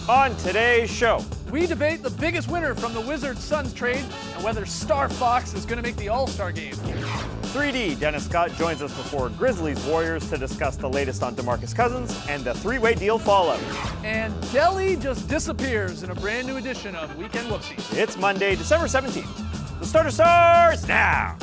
On today's show, we debate the biggest winner from the Wizards-Suns trade and whether Star Fox is going to make the All-Star game. 3D Dennis Scott joins us before Grizzlies-Warriors to discuss the latest on DeMarcus Cousins and the three-way deal fallout. And Delhi just disappears in a brand new edition of Weekend Whoopsie. It's Monday, December 17th. The starter starts now.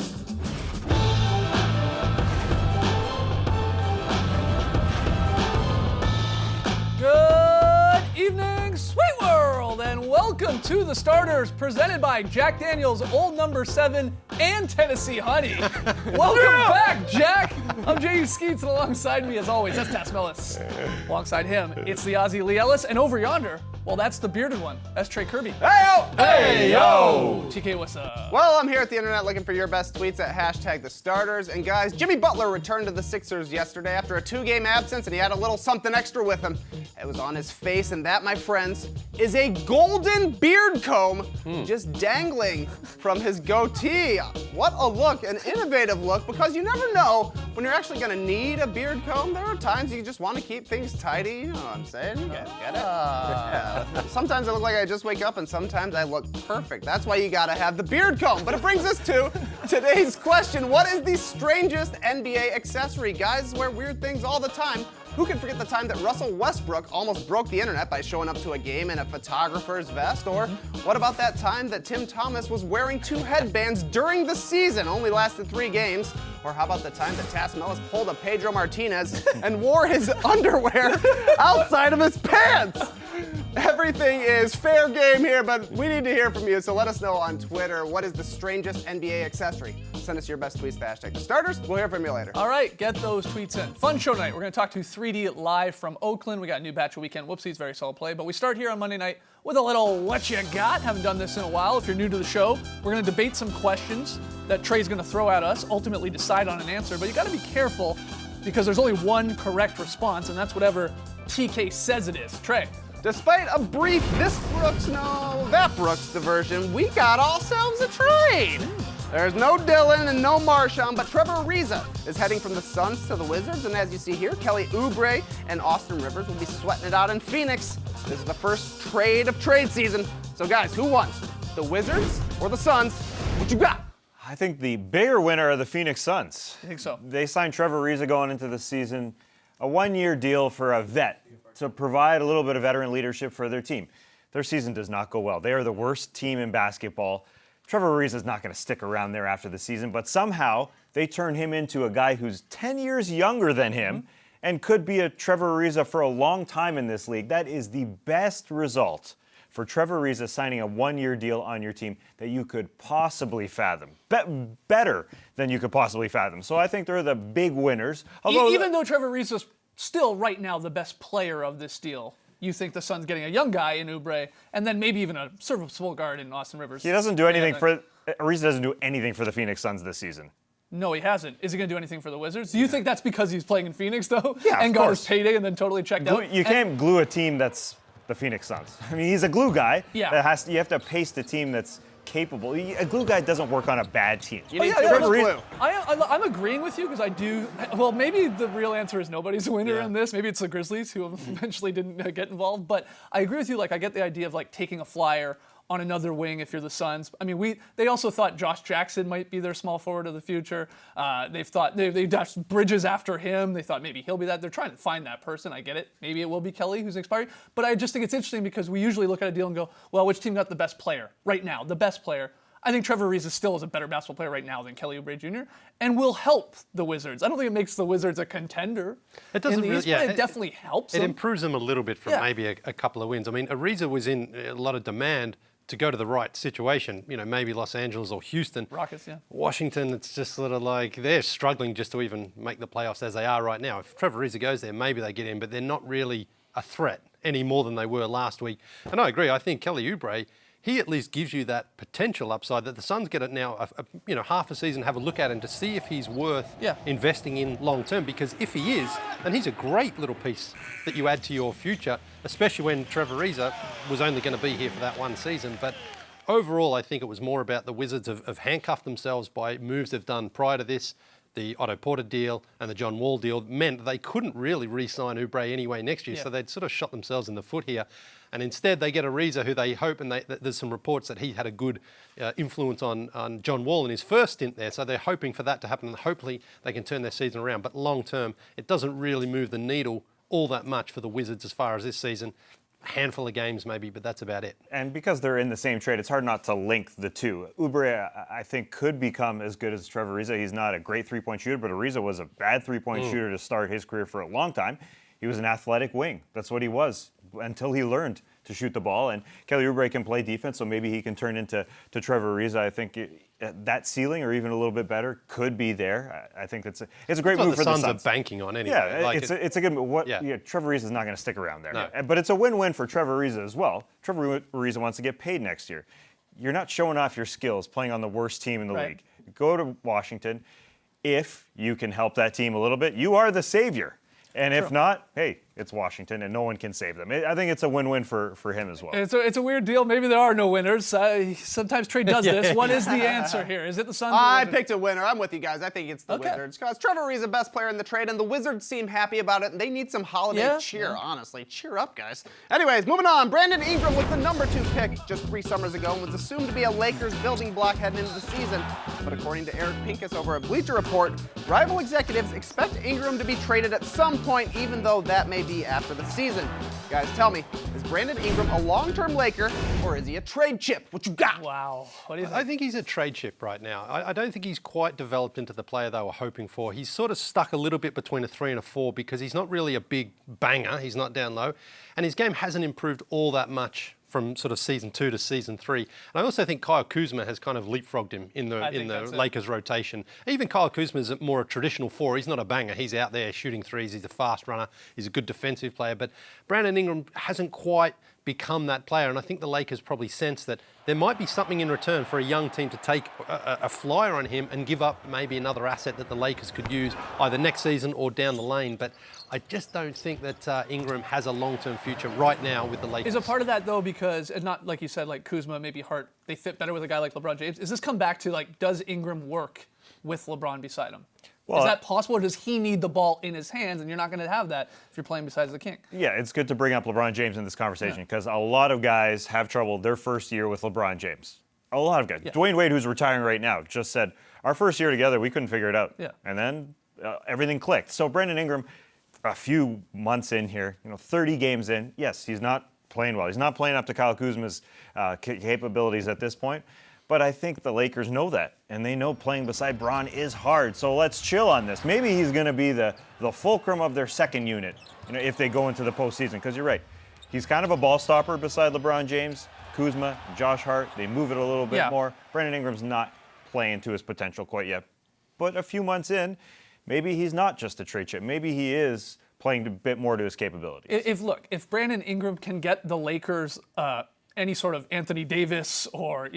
Good evening, Sweet World, and welcome to The Starters, presented by Jack Daniels, Old Number 7, and Tennessee Honey. Welcome back, Jack. I'm J.U. Skeets, and alongside me, as always, that's Tas Melis. Alongside him, it's the Aussie Lee Ellis, and over yonder, well, that's the bearded one. That's Trey Kirby. Hey-yo! Hey-yo! TK, what's up? Well, I'm here at the internet looking for your best tweets at hashtag the starters. And guys, Jimmy Butler returned to the Sixers yesterday after a 2-game absence, and he had a little something extra with him. It was on his face, and that, my friends, is a golden beard comb just dangling from his goatee. What a look, an innovative look, because you never know when you're actually gonna need a beard comb. There are times you just want to keep things tidy, you know what I'm saying? You get it? Yeah. Sometimes I look like I just wake up, and sometimes I look perfect. That's why you gotta have the beard comb. But it brings us to today's question. What is the strangest NBA accessory? Guys wear weird things all the time. Who can forget the time that Russell Westbrook almost broke the internet by showing up to a game in a photographer's vest? Or what about that time that Tim Thomas was wearing 2 headbands during the season, only lasted 3 games? Or how about the time that Tas Melis pulled a Pedro Martinez and wore his underwear outside of his pants? Everything is fair game here, but we need to hear from you, so let us know on Twitter, what is the strangest NBA accessory? Send us your best tweets to hashtag the starters. We'll hear from you later. All right, get those tweets in. Fun show tonight. We're going to talk to 3D live from Oakland. We got a new batch of Weekend Whoopsies, very solid play. But we start here on Monday night with a little what you got. Haven't done this in a while. If you're new to the show, we're going to debate some questions that Trey's going to throw at us, ultimately decide on an answer. But you got to be careful because there's only one correct response, and that's whatever TK says it is. Trey. Despite a brief this Brooks, no, that Brooks diversion, we got ourselves a trade. There's no Dylan and no Marshawn, but Trevor Ariza is heading from the Suns to the Wizards, and as you see here, Kelly Oubre and Austin Rivers will be sweating it out in Phoenix. This is the first trade of trade season. So guys, who won? The Wizards or the Suns? What you got? I think the bigger winner are the Phoenix Suns. I think so. They signed Trevor Ariza going into the season, a 1-year deal for a vet to provide a little bit of veteran leadership for their team. Their season does not go well. They are the worst team in basketball. Trevor Ariza is not going to stick around there after the season, but somehow they turn him into a guy who's 10 years younger than him and could be a Trevor Ariza for a long time in this league. That is the best result for Trevor Ariza signing a 1-year deal on your team that you could possibly fathom. Better than you could possibly fathom. So I think they're the big winners. Even though Trevor Ariza's still right now the best player of this deal, you think the Suns getting a young guy in Oubre and then maybe even a serviceable guard in Austin Rivers. He doesn't do anything Ariza doesn't do anything for the Phoenix Suns this season. No, he hasn't. Is he going to do anything for the Wizards? Do you think that's because he's playing in Phoenix, though? Yeah, and of got course. his payday and then totally checked out? You can't glue a team that's the Phoenix Suns. I mean, he's a glue guy. Yeah. You have to paste a team that's capable. A glue guy doesn't work on a bad team. You need triple glue. I'm agreeing with you because I do. Well, maybe the real answer is nobody's a winner in this. Maybe it's the Grizzlies who eventually didn't get involved. But I agree with you. Like, I get the idea of like taking a flyer on another wing if you're the Suns. I mean, they also thought Josh Jackson might be their small forward of the future. They've thought they dashed Bridges after him. They thought maybe he'll be that. They're trying to find that person. I get it. Maybe it will be Kelly who's expiring. But I just think it's interesting because we usually look at a deal and go, well, which team got the best player right now? The best player. I think Trevor Ariza still is a better basketball player right now than Kelly Oubre Jr. and will help the Wizards. I don't think it makes the Wizards a contender. It doesn't in the really, East, but it definitely helps them. It improves them a little bit from maybe a couple of wins. I mean, Ariza was in a lot of demand to go to the right situation. You know, maybe Los Angeles or Houston. Rockets, yeah. Washington, it's just sort of like they're struggling just to even make the playoffs as they are right now. If Trevor Ariza goes there, maybe they get in, but they're not really a threat any more than they were last week. And I agree. I think Kelly Oubre, he at least gives you that potential upside that the Suns get it now, half a season, have a look at him to see if he's worth investing in long term. Because if he is, then he's a great little piece that you add to your future, especially when Trevor Ariza was only going to be here for that one season. But overall, I think it was more about the Wizards have handcuffed themselves by moves they've done prior to this. the Otto Porter deal and the John Wall deal meant they couldn't really re-sign Oubre anyway next year. Yeah. So they'd sort of shot themselves in the foot here. And instead they get Ariza, who they hope, and there's some reports that he had a good influence on John Wall in his first stint there. So they're hoping for that to happen, and hopefully they can turn their season around. But long term, it doesn't really move the needle all that much for the Wizards as far as this season. A handful of games maybe, but that's about it. And because they're in the same trade, it's hard not to link the two. Oubre, I think, could become as good as Trevor Ariza. He's not a great three-point shooter, but Ariza was a bad three-point shooter to start his career for a long time. He was an athletic wing. That's what he was until he learned to shoot the ball. And Kelly Oubre can play defense, so maybe he can turn into Trevor Ariza. I think that ceiling, or even a little bit better, could be there. I think it's a great That's what move for the Suns Suns. are banking on anyway. Yeah, Like it's a good move. Yeah. Trevor Ariza is not going to stick around there. No. But it's a win-win for Trevor Ariza as well. Trevor Ariza wants to get paid next year. You're not showing off your skills playing on the worst team in the Right. league. Go to Washington. If you can help that team a little bit, you are the savior. And if not, hey, it's Washington, and no one can save them. I think it's a win-win for him as well. It's a weird deal. Maybe there are no winners. Sometimes trade does this. What is the answer here? Is it the Suns? or I Wizards? picked a winner. I'm with you guys. I think it's the Okay. Wizards. Because Trevor Ariza, best player in the trade, and the Wizards seem happy about it, and they need some holiday Yeah, cheer, yeah. honestly. Cheer up, guys. Anyways, moving on. Brandon Ingram was the number 2 pick just 3 summers ago and was assumed to be a Lakers building block heading into the season. But according to Eric Pincus over at Bleacher Report, rival executives expect Ingram to be traded at some point, even though that may be after the season. Guys, tell me, is Brandon Ingram a long-term Laker, or is he a trade chip? What you got? Wow. What do you think? I think he's a trade chip right now. I don't think he's quite developed into the player they were hoping for. He's sort of stuck a little bit between a 3 and a 4 because he's not really a big banger. He's not down low. And his game hasn't improved all that much from sort of season 2 to season 3. And I also think Kyle Kuzma has kind of leapfrogged him in the think that's it. Lakers rotation. Even Kyle Kuzma is more a traditional 4. He's not a banger. He's out there shooting threes. He's a fast runner. He's a good defensive player. But Brandon Ingram hasn't quite become that player. And I think the Lakers probably sense that there might be something in return for a young team to take a flyer on him and give up maybe another asset that the Lakers could use either next season or down the lane. But I just don't think that Ingram has a long-term future right now with the Lakers. Is a part of that, though, because, and not like you said, like Kuzma, maybe Hart, they fit better with a guy like LeBron James. Does this come back to, like, does Ingram work with LeBron beside him? Well, is that possible, or does he need the ball in his hands, and you're not going to have that if you're playing besides the king? Yeah, it's good to bring up LeBron James in this conversation because a lot of guys have trouble their first year with LeBron James. A lot of guys. Yeah. Dwayne Wade, who's retiring right now, just said, our first year together, we couldn't figure it out. Yeah. And then everything clicked. So Brandon Ingram, a few months in here, 30 games in, yes, he's not playing well. He's not playing up to Kyle Kuzma's capabilities at this point. But I think the Lakers know that, and they know playing beside Bron is hard. So let's chill on this. Maybe he's going to be the fulcrum of their second unit, if they go into the postseason. Because you're right, he's kind of a ball stopper beside LeBron James, Kuzma, Josh Hart. They move it a little bit Yeah. more. Brandon Ingram's not playing to his potential quite yet. But a few months in, maybe he's not just a trade chip. Maybe he is playing a bit more to his capabilities. If Brandon Ingram can get the Lakers any sort of Anthony Davis or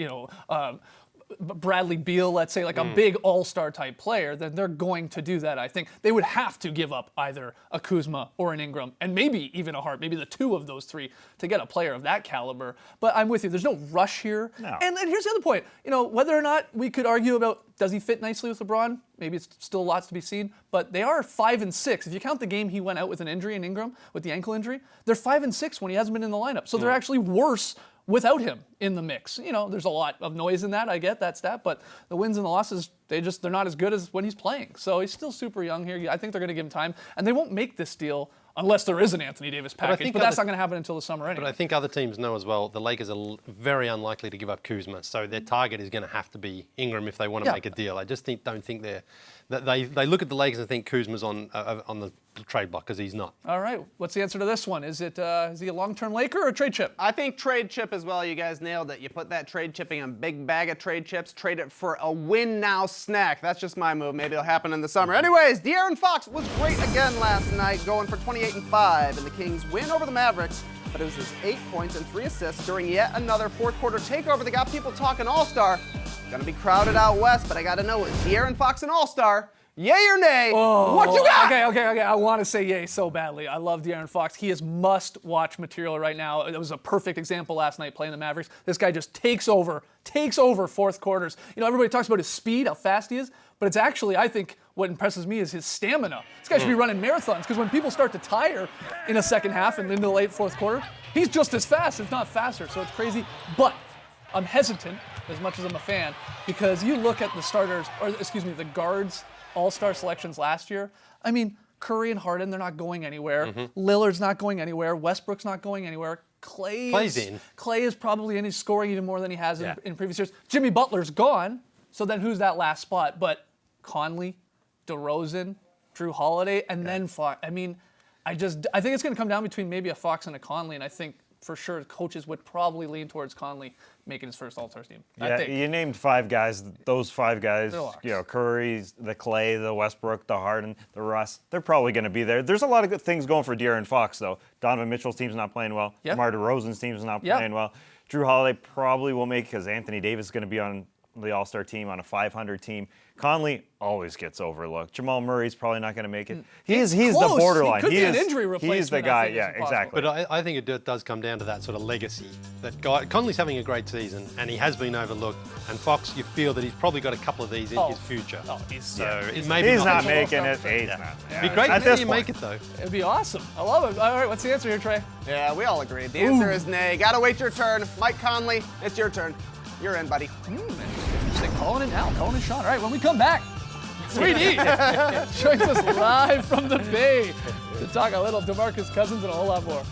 Bradley Beal, let's say, like a big all-star type player, then they're going to do that. I think they would have to give up either a Kuzma or an Ingram, and maybe even a Hart, maybe the two of those three to get a player of that caliber. But I'm with you. There's no rush here. No. And here's the other point. Whether or not we could argue about does he fit nicely with LeBron, maybe it's still lots to be seen. But they are 5 and 6. If you count the game he went out with an injury in Ingram, with the ankle injury, they're 5 and 6 when he hasn't been in the lineup. So they're actually worse without him in the mix. There's a lot of noise in that. I get that stat, but the wins and the losses, they're not as good as when he's playing. So he's still super young here. I think they're going to give him time, and they won't make this deal unless there is an Anthony Davis package. But that's not going to happen until the summer anyway. But I think other teams know as well, the Lakers are very unlikely to give up Kuzma, so their target is going to have to be Ingram if they want to make a deal. I just don't think they look at the Lakers and think Kuzma's on the trade block because he's not. All right, what's the answer to this one? Is he a long-term Laker or a trade chip? I think trade chip as well. You guys nailed it. You put that trade chipping in a big bag of trade chips, trade it for a win now snack. That's just my move. Maybe it'll happen in the summer. Anyways, De'Aaron Fox was great again last night, going for 28 and 5 in the Kings' win over the Mavericks. But it was his 8 points and 3 assists during yet another fourth quarter takeover that got people talking All-Star. Gonna be crowded out west, but I gotta know, is De'Aaron Fox an All-Star? Yay or nay? What you got? Okay. I want to say yay so badly. I love De'Aaron Fox. He is must-watch material right now. It was a perfect example last night playing the Mavericks. This guy just takes over fourth quarters. Everybody talks about his speed, how fast he is. but it's actually, I think, what impresses me is his stamina. This guy should be running marathons, because when people start to tire in a second half and into the late fourth quarter, he's just as fast, if not faster, so it's crazy. But I'm hesitant, as much as I'm a fan, because you look at the starters, or excuse me, the guards all-star selections last year. I mean, Curry and Harden, they're not going anywhere. Lillard's not going anywhere. Westbrook's not going anywhere. Clay is probably in. He's scoring even more than he has in previous years. Jimmy Butler's gone, so then who's that last spot? But Conley, DeRozan, Drew Holiday, and then Fox. I mean, I think it's going to come down between maybe a Fox and a Conley, and I think for sure coaches would probably lean towards Conley making his first All-Star team. Yeah, you named 5 guys. Those 5 guys, Curry, the Clay, the Westbrook, the Harden, the Russ, they're probably going to be there. There's a lot of good things going for De'Aaron Fox, though. Donovan Mitchell's team's not playing well. DeMar DeRozan's team's not playing well. Drew Holiday probably will make, because Anthony Davis is going to be on the All-Star team, on a 500 team. Conley always gets overlooked. Jamal Murray's probably not going to make it. He's the borderline. He could be an injury replacement. He's the guy. Yeah, exactly. But I think it does come down to that sort of legacy. That guy, Conley's having a great season, and he has been overlooked. And Fox, you feel that he's probably got a couple of these in his future. He's not making it. He's not. It'd be great to see him make it, though. It'd be awesome. I love it. All right, what's the answer here, Trey? Yeah, we all agree. The answer is nay. Gotta wait your turn. Mike Conley, it's your turn. You're in, buddy. Interesting. Calling it now. Calling it Sean. All right, when we come back, 3D joins us live from the Bay to talk a little DeMarcus Cousins and a whole lot more.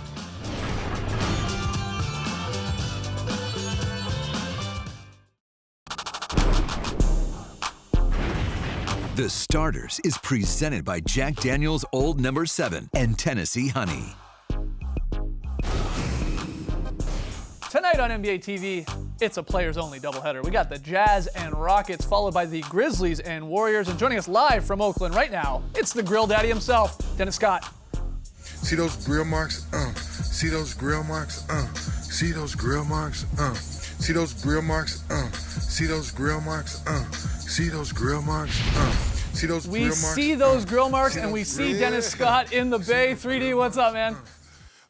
The Starters is presented by Jack Daniel's Old No. 7 and Tennessee Honey. Tonight on NBA TV, it's a players-only doubleheader. We got the Jazz and Rockets, followed by the Grizzlies and Warriors. And joining us live from Oakland right now, it's the Grill Daddy himself, Dennis Scott. See those grill marks? See those grill marks? See those grill marks? See those grill marks? See those grill marks? See those grill marks? See those grill marks? We see those grill marks, and we see Dennis Scott in the Bay. 3D, what's up, man?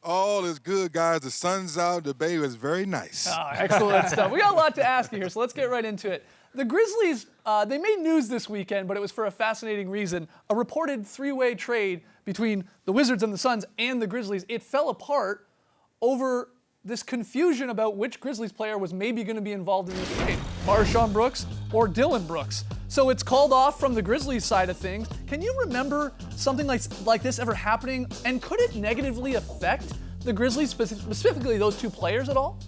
All is good, guys. The sun's out. The Bay is very nice. Oh, excellent stuff. We got a lot to ask you here, so let's get right into it. The Grizzlies, they made news this weekend, but it was for a fascinating reason. A reported 3-way trade between the Wizards and the Suns and the Grizzlies. It fell apart over this confusion about which Grizzlies player was maybe going to be involved in this trade, MarShon Brooks or Dillon Brooks. So it's called off from the Grizzlies side of things. Can you remember something like this ever happening? And could it negatively affect the Grizzlies, specifically those 2 players at all?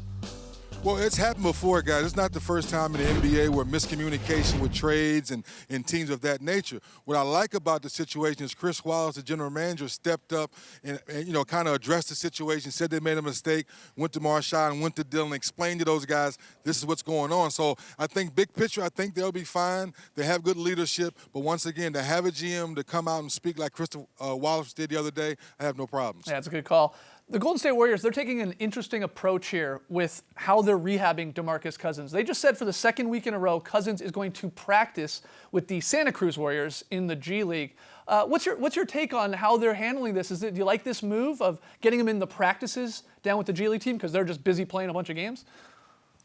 Well, it's happened before, guys. It's not the first time in the NBA where miscommunication with trades and teams of that nature. What I like about the situation is Chris Wallace, the general manager, stepped up and kind of addressed the situation, said they made a mistake, went to MarShon, went to Dillon, explained to those guys, this is what's going on. So I think big picture, I think they'll be fine. They have good leadership. But once again, to have a GM to come out and speak like Chris Wallace did the other day, I have no problems. Yeah, it's a good call. The Golden State Warriors, they're taking an interesting approach here with how they're rehabbing DeMarcus Cousins. They just said for the second week in a row, Cousins is going to practice with the Santa Cruz Warriors in the G League. What's your take on how they're handling this? Do you like this move of getting him in the practices down with the G League team because they're just busy playing a bunch of games?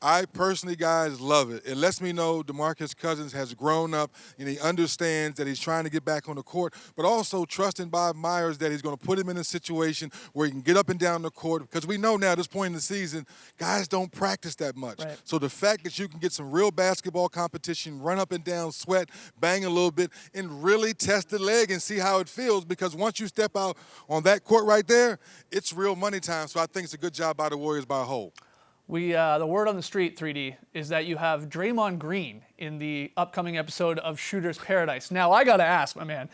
I personally, guys, love it. It lets me know DeMarcus Cousins has grown up and he understands that he's trying to get back on the court, but also trusting Bob Myers that he's going to put him in a situation where he can get up and down the court, because we know now at this point in the season, guys don't practice that much. Right. So the fact that you can get some real basketball competition, run up and down, sweat, bang a little bit, and really test the leg and see how it feels, because once you step out on that court right there, it's real money time. So I think it's a good job by the Warriors by a whole. The word on the street, 3D, is that you have Draymond Green in the upcoming episode of Shooter's Paradise. Now, I got to ask, my man,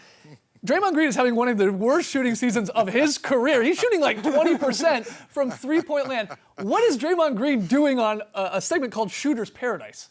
Draymond Green is having one of the worst shooting seasons of his career. He's shooting like 20% from three-point land. What is Draymond Green doing on a segment called Shooter's Paradise?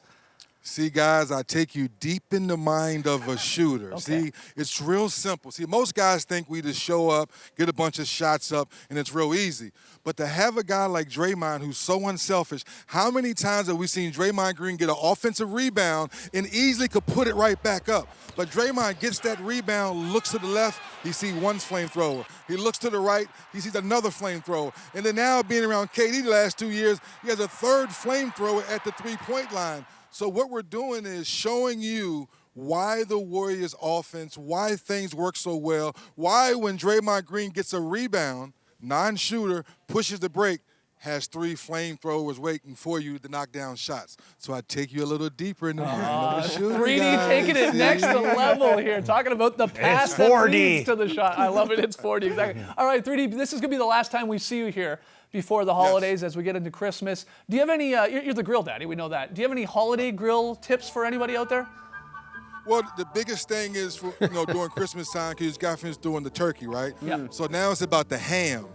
See, guys, I take you deep in the mind of a shooter. Okay. See, it's real simple. See, most guys think we just show up, get a bunch of shots up, and it's real easy. But to have a guy like Draymond who's so unselfish, how many times have we seen Draymond Green get an offensive rebound and easily could put it right back up? But Draymond gets that rebound, looks to the left, he sees one flamethrower. He looks to the right, he sees another flamethrower. And then now being around KD the last 2 years, he has a third flamethrower at the three-point line. So what we're doing is showing you why the Warriors offense, why things work so well, why when Draymond Green gets a rebound, non-shooter, pushes the break, has 3 flamethrowers waiting for you to knock down shots. So I take you a little deeper in the mind of the shooter, 3D guys. taking it next level here, talking about the pass It's that 4D. leads to the shot. I love it. It's 4D, exactly. All right, 3D, this is going to be the last time we see you here before the holidays as we get into Christmas. Do you have any, you're the grill daddy, we know that. Do you have any holiday grill tips for anybody out there? Well, the biggest thing is, for, during Christmas time, because you just got finished doing the turkey, right? Yeah. So now it's about the ham.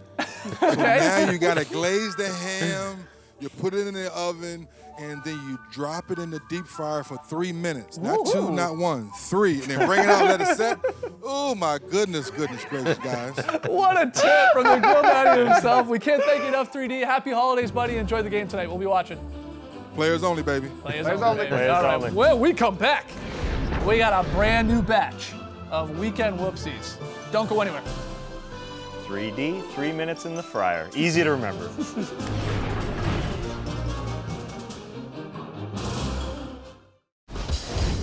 So now you got to glaze the ham, you put it in the oven, and then you drop it in the deep fryer for 3 minutes. Not 2, not 1, 3. And then bring it out, let it set. Oh, my goodness gracious, guys. What a tip from the grill daddy himself. We can't thank you enough, 3D. Happy holidays, buddy. Enjoy the game tonight. We'll be watching. Players only, baby. Players only. only. Players All right, only. when we come back, we got a brand new batch of Weekend Whoopsies. Don't go anywhere. 3D, 3 minutes in the fryer. Easy to remember.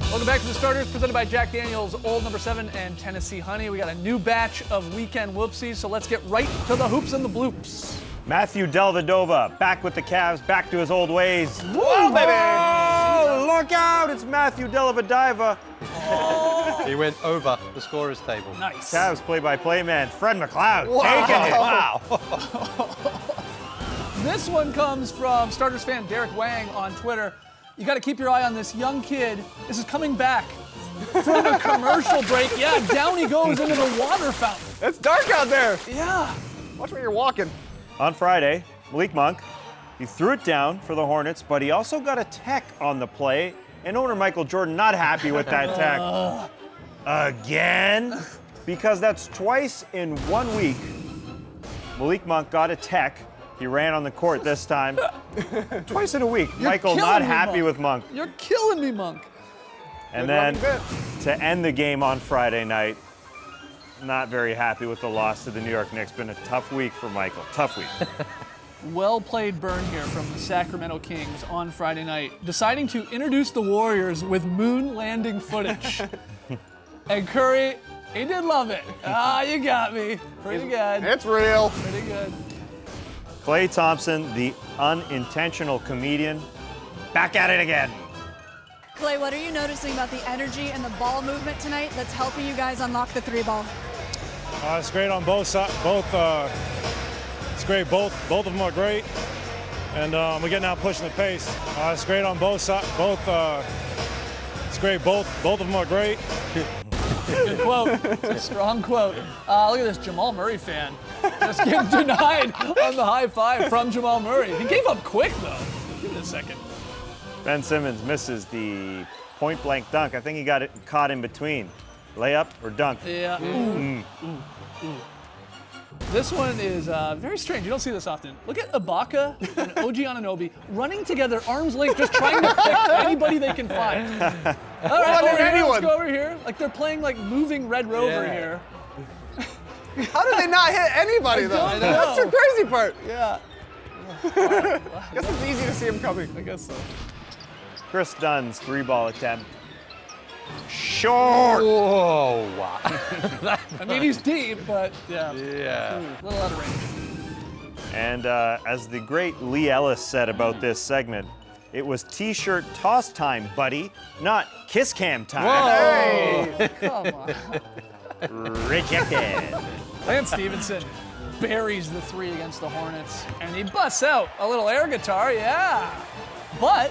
Welcome back to the Starters, presented by Jack Daniels, Old Number 7, and Tennessee Honey. We got a new batch of Weekend Whoopsies, so let's get right to the hoops and the bloops. Matthew Dellavedova, back with the Cavs, back to his old ways. Whoa, baby! Oh, look out! It's Matthew Dellavedova. He went over the scorer's table. Nice. Cavs play-by-play man, Fred McLeod, taking it. Wow. This one comes from Starters fan Derek Wang on Twitter. You got to keep your eye on this young kid. This is coming back from a commercial break. Yeah, down he goes into the water fountain. It's dark out there. Yeah. Watch where you're walking. On Friday, Malik Monk, he threw it down for the Hornets, but he also got a tech on the play, and owner Michael Jordan not happy with that tech. Again? Because that's twice in 1 week. Malik Monk got a tech. He ran on the court this time. Twice in a week. Michael killing not me, happy Monk. with Monk. You're killing me, Monk. And then running to end the game on Friday night, not very happy with the loss to the New York Knicks. Been a tough week for Michael. Tough week. Well played burn here from the Sacramento Kings on Friday night, deciding to introduce the Warriors with moon landing footage. And Curry, he did love it. Ah, you got me. Pretty good. It's real. Pretty good. Klay Thompson, the unintentional comedian, back at it again. Clay, what are you noticing about the energy and the ball movement tonight that's helping you guys unlock the 3-ball? It's great on both sides. It's great. Both of them are great, and we're getting out pushing the pace. It's great on both sides. It's great. Both of them are great. Good quote. It's a strong quote. Look at this Jamal Murray fan. Just getting denied on the high five from Jamal Murray. He gave up quick, though. Give it a second. Ben Simmons misses the point-blank dunk. I think he got it caught in between. Layup or dunk? Yeah. Ooh. This one is very strange. You don't see this often. Look at Ibaka and OG Anunoby running together, arms length, just trying to pick anybody they can find. All right, over here, let's go over here. Like they're playing like moving Red Rover here. How did they not hit anybody, though? don't know. That's the crazy part. Yeah, Guess it's easy to see him coming. I guess so. Chris Dunn's 3-ball attempt. Short! Whoa, wow. I mean, he's deep, but yeah, Yeah. a little out of range. And as the great Lee Ellis said about this segment, it was T-shirt toss time, buddy, not kiss cam time. Hey! Come on. Rejected. Lance Stevenson buries the 3 against the Hornets, and he busts out a little air guitar, yeah. But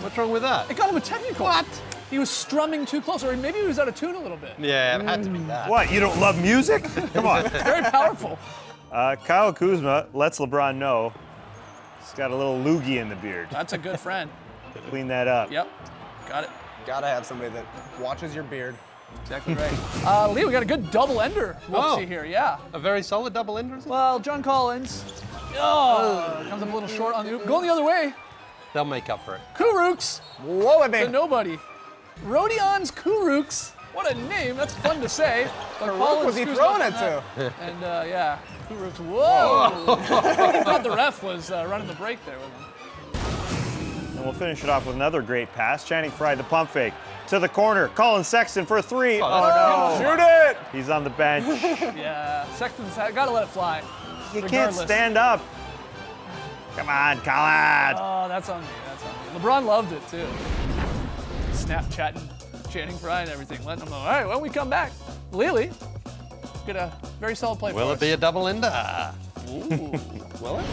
What's wrong with that? it got him a technical. What? He was strumming too close, or maybe he was out of tune a little bit. Yeah, it had to be that. What, you don't love music? Come on. Very powerful. Kyle Kuzma lets LeBron know he's got a little loogie in the beard. That's a good friend. Clean that up. Yep, got it. Gotta have somebody that watches your beard. Exactly right. Lee, we got a good double ender whoopsie Oh. here, yeah. A very solid double ender, is it? Well, John Collins, comes up a little short on the oop. Going the other way, They'll make up for it. Kuruks, Whoa, to baby. nobody. Rodion's Kuruks, what a name, that's fun to say. But Who Collins was he screws throwing up it on to? that. And yeah, Kuruks, whoa. I thought the ref was running the break there with him. And we'll finish it off with another great pass. Channing Frye, the pump fake to the corner. Colin Sexton for a three. Oh, no. Shoot it! He's on the bench. Yeah, Sexton's got to let it fly. You can't regardless. stand up. Come on, Colin. Oh, that's on me. That's on me. LeBron loved it too. Snapchatting, Channing Frye and everything, letting them know. All right, when we come back, Lily, get a very solid play Will for it be a double-ender? us. Ooh, will it?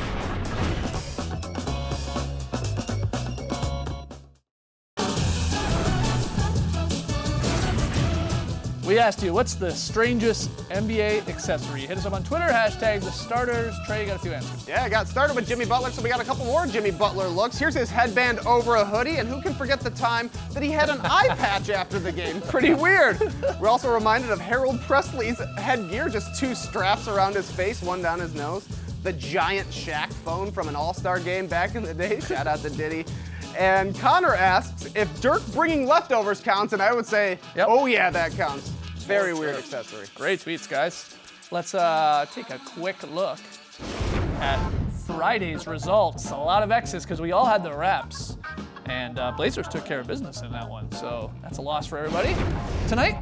We asked you, what's the strangest NBA accessory? Hit us up on Twitter, hashtag the starters. Trey, you got a few answers. Yeah, I got started with Jimmy Butler, so we got a couple more Jimmy Butler looks. Here's his headband over a hoodie, and who can forget the time that he had an eye patch after the game? Pretty weird. We're also reminded of Harold Presley's headgear, just 2 straps around his face, 1 down his nose. The giant Shaq phone from an All-Star game back in the day. Shout out to Diddy. And Connor asks if Dirk bringing leftovers counts, and I would say, Yep. oh yeah, that counts. Very weird accessory. Great tweets, guys. Let's take a quick look at Friday's results. A lot of X's because we all had the reps. And Blazers took care of business in that one, so that's a loss for everybody. Tonight,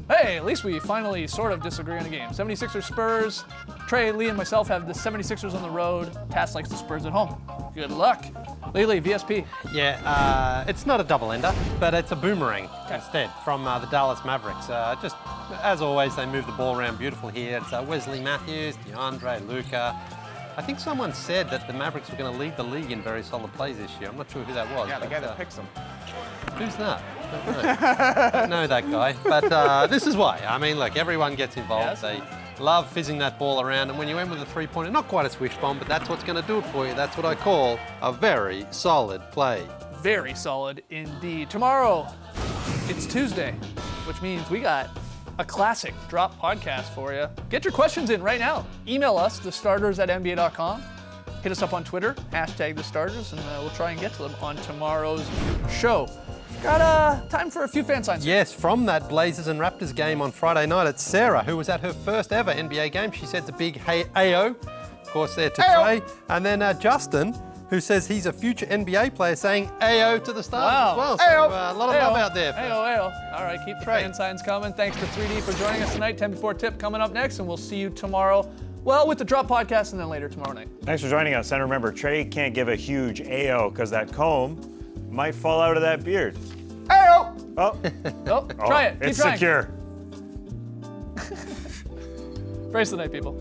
hey, at least we finally sort of disagree on a game. 76ers Spurs. Trey, Lee, and myself have the 76ers on the road. Tass likes the Spurs at home. Good luck. Lee, VSP. Yeah, it's not a double-ender, but it's a boomerang instead from the Dallas Mavericks. Just, as always, they move the ball around beautiful here. It's Wesley Matthews, DeAndre, Luka. I think someone said that the Mavericks were going to lead the league in very solid plays this year. I'm not sure who that was. Yeah, the but, guy that picks them. Who's that? I don't know that guy. But this is why. I mean, look, everyone gets involved. Yes. They love fizzing that ball around. And when you end with a three-pointer, not quite a swish bomb, but that's what's going to do it for you. That's what I call a very solid play. Very solid indeed. Tomorrow, it's Tuesday, which means we got a classic drop podcast for you. Get your questions in right now. Email us, thestarters@nba.com. Hit us up on Twitter, hashtag thestarters, and we'll try and get to them on tomorrow's show. Got time for a few fan signs. Yes, from that Blazers and Raptors game on Friday night, it's Sarah, who was at her first ever NBA game. She said it's a big hey AO, of course, there to Ayo. Trey. And then Justin, who says he's a future NBA player, saying AO to the stars Wow. as well. So Ayo. a lot of love out there. For Ayo. All right, keep the fan signs coming. Thanks to 3D for joining us tonight. 10 before tip coming up next, and we'll see you tomorrow. Well, with the drop podcast, and then later tomorrow night. Thanks for joining us. And remember, Trey can't give a huge AO because that comb might fall out of that beard. Ayo! Oh, Oh, try it. Keep it's trying. secure. Praise the night, people.